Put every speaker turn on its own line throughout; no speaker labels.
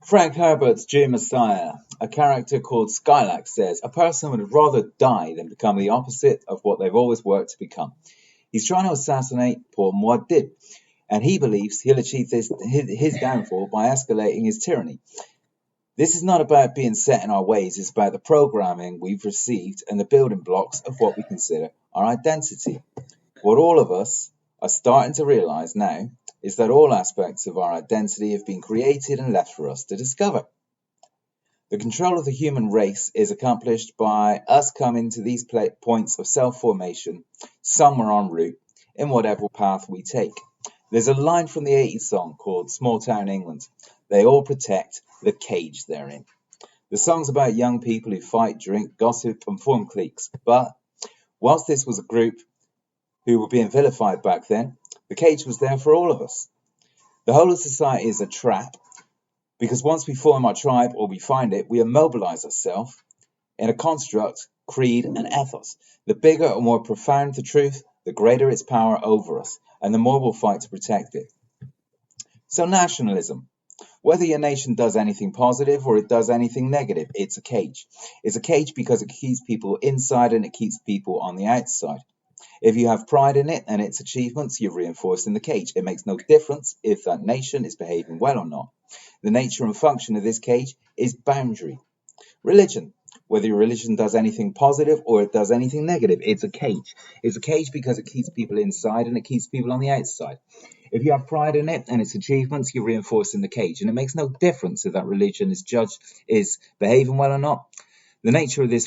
Frank Herbert's Jew Messiah, a character called Skylax, says a person would rather die than become the opposite of what they've always worked to become. He's trying to assassinate Paul Muad'Dib, and he believes he'll achieve his downfall by escalating his tyranny. This is not about being set in our ways, it's about the programming we've received and the building blocks of what we consider our identity. What all of us are starting to realize now is that all aspects of our identity have been created and left for us to discover. The control of the human race is accomplished by us coming to these points of self-formation somewhere en route in whatever path we take. There's a line from the 80s song called Small Town England. They all protect the cage they're in. The song's about young people who fight, drink, gossip, and form cliques. But whilst this was a group who were being vilified back then, the cage was there for all of us. The whole of society is a trap because once we form our tribe or we find it, we immobilize ourselves in a construct, creed, and ethos. The bigger or more profound the truth, the greater its power over us, and the more we'll fight to protect it. So nationalism. Whether your nation does anything positive or it does anything negative, it's a cage. It's a cage because it keeps people inside and it keeps people on the outside. If you have pride in it and its achievements, you're reinforcing the cage. It makes no difference if that nation is behaving well or not. The nature and function of this cage is boundary. Religion. Whether your religion does anything positive or it does anything negative, it's a cage. It's a cage because it keeps people inside and it keeps people on the outside. If you have pride in it and its achievements, you're reinforcing the cage. And it makes no difference if that religion is behaving well or not. The nature of this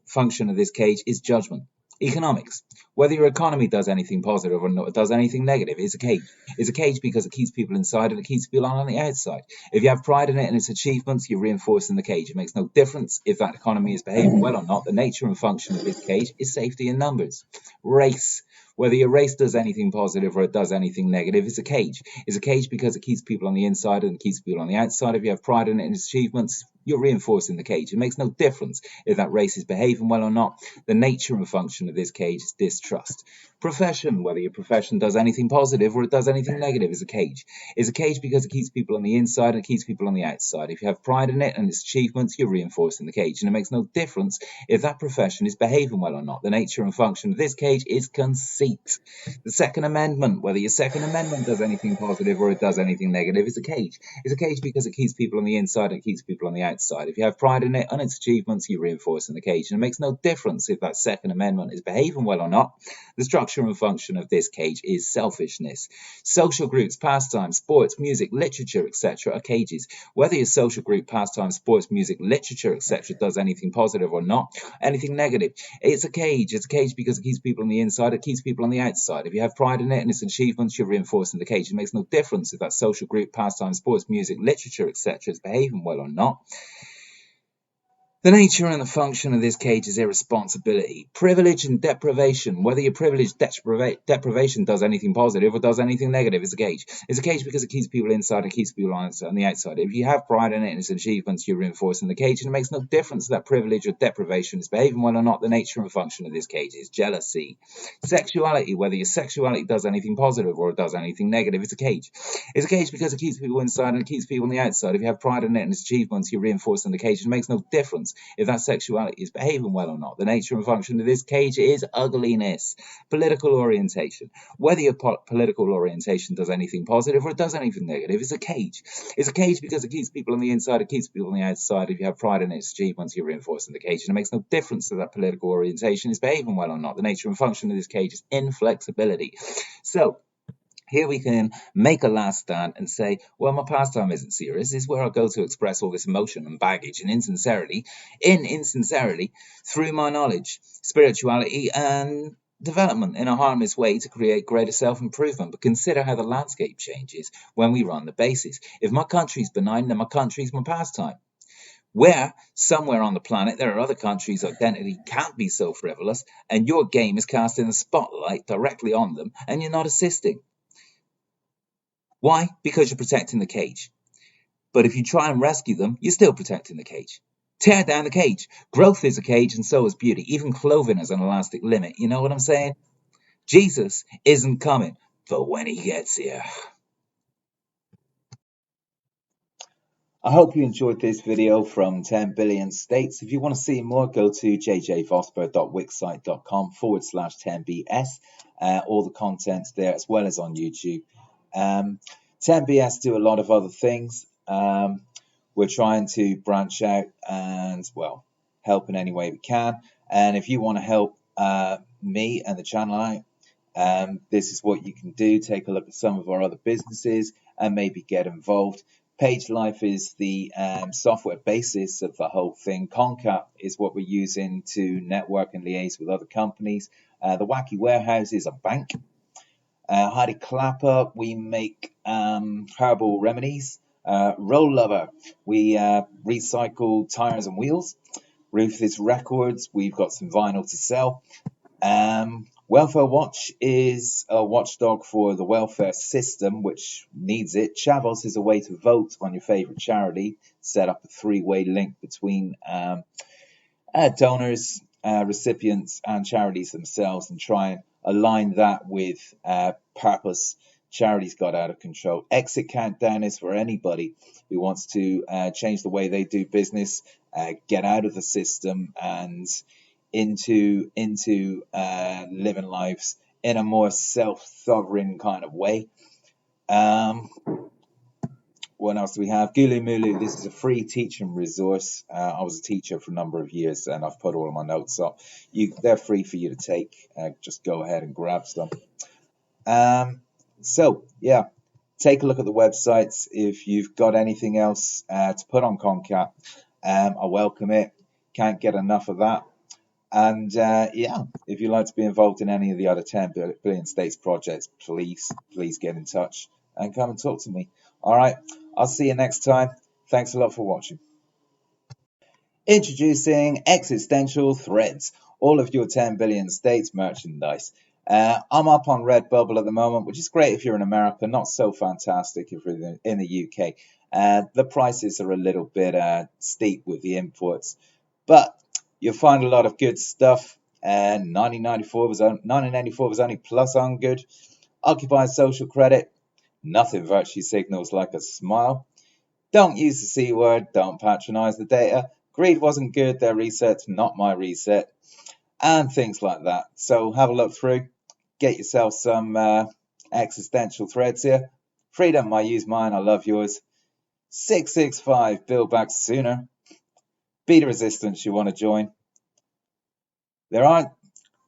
function of this cage is judgment. Economics. Whether your economy does anything positive or not, does anything negative, it's a cage. It's a cage because it keeps people inside and it keeps people on the outside. If you have pride in it and its achievements, you're reinforcing the cage. It makes no difference if that economy is behaving well or not. The nature and function of this cage is safety in numbers. Race. Whether your race does anything positive or it does anything negative, it's a cage. It's a cage because it keeps people on the inside and it keeps people on the outside. If you have pride in it and its achievements, you're reinforcing the cage. It makes no difference if that race is behaving well or not. The nature and function of this cage is distrust. Profession, whether your profession does anything positive or it does anything negative, is a cage. It's a cage because it keeps people on the inside and it keeps people on the outside. If you have pride in it and its achievements, you're reinforcing the cage. And it makes no difference if that profession is behaving well or not. The nature and function of this cage is conceit. The Second Amendment, whether your Second Amendment does anything positive or it does anything negative, is a cage. It's a cage because it keeps people on the inside and it keeps people on the outside. If you have pride in it and its achievements, you're reinforcing the cage. And it makes no difference if that Second Amendment is behaving well or not. The structure and function of this cage is selfishness. Social groups, pastimes, sports, music, literature, etc. are cages. Whether your social group, pastimes, sports, music, literature, etc. does anything positive or not, anything negative, it's a cage. It's a cage because it keeps people on the inside, it keeps people on the outside. If you have pride in it and its achievements, you're reinforcing the cage. It makes no difference if that social group, pastimes, sports, music, literature, etc. is behaving well or not. The nature and the function of this cage is irresponsibility. Privilege and deprivation. Whether your privilege deprivation does anything positive or does anything negative, it's a cage. It's a cage because it keeps people inside and keeps people on the outside. If you have pride in it and its achievements, you're reinforcing the cage, and it makes no difference that privilege or deprivation is behaving well or not. The nature and function of this cage is jealousy. Sexuality. Whether your sexuality does anything positive or it does anything negative, it's a cage. It's a cage because it keeps people inside and it keeps people on the outside. If you have pride in it and its achievements, you're reinforcing the cage. It makes no difference if that sexuality is behaving well or not. The nature and function of this cage is ugliness. Political orientation. Whether your political orientation does anything positive or it does anything negative, it's a cage. It's a cage because it keeps people on the inside, it keeps people on the outside. If you have pride in its achievements, you're reinforcing the cage. And it makes no difference if that political orientation is behaving well or not. The nature and function of this cage is inflexibility. So, here we can make a last stand and say, well, my pastime isn't serious. This is where I go to express all this emotion and baggage and insincerity through my knowledge, spirituality, and development in a harmless way to create greater self-improvement. But consider how the landscape changes when we run the bases. If my country's benign, then my country's my pastime. Where, somewhere on the planet, there are other countries' identity can't be so frivolous, and your game is casting the spotlight directly on them, and you're not assisting. Why? Because you're protecting the cage. But if you try and rescue them, you're still protecting the cage. Tear down the cage. Growth is a cage and so is beauty. Even clothing has an elastic limit. You know what I'm saying? Jesus isn't coming, but when he gets here. I hope you enjoyed this video from 10 billion states. If you want to see more, go to jjvosper.wixsite.com/10bs. All the content's there as well as on YouTube. 10bs do a lot of other things. We're trying to branch out and, well, help in any way we can. And if you want to help me and the channel out, this is what you can do. Take a look at some of our other businesses and maybe get involved. PageLife is the software basis of the whole thing. Concat is what we're using to network and liaise with other companies. The Wacky Warehouse is a bank. Heidi Clapper, we make herbal remedies. Roll Lover, we recycle tires and wheels. Ruthless Records, we've got some vinyl to sell. Welfare Watch is a watchdog for the welfare system, which needs it. Chavos is a way to vote on your favorite charity, set up a three-way link between donors, recipients, and charities themselves, and try and align that with purpose. Charities got out of control. Exit Countdown is for anybody who wants to change the way they do business, get out of the system, and into living lives in a more self-sovereign kind of way. What else do we have? Gulu Mulu, this is a free teaching resource. I was a teacher for a number of years and I've put all of my notes up. They're free for you to take. Just go ahead and grab some. So, yeah, take a look at the websites. If you've got anything else to put on Concat, I welcome it. Can't get enough of that. And yeah, if you'd like to be involved in any of the other 10 billion states projects, please get in touch and come and talk to me. All right, I'll see you next time. Thanks a lot for watching. Introducing Existential Threads, all of your 10 billion states merchandise. I'm up on Redbubble at the moment, which is great if you're in America, not so fantastic if you're in the UK. The prices are a little bit steep with the imports, but you'll find a lot of good stuff. 1994 was only plus on good. Occupy social credit. Nothing virtue signals like a smile. Don't use the C word. Don't patronize the data. Greed wasn't good. Their reset's not my reset. And things like that. So have a look through. Get yourself some existential threads here. Freedom, I use mine. I love yours. 665, build back sooner. Be the resistance you want to join. There aren't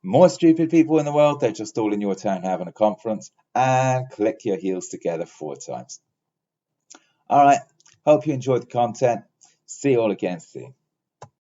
more stupid people in the world. They're just all in your town having a conference. And click your heels together 4 times. All right. Hope you enjoyed the content. See you all again soon.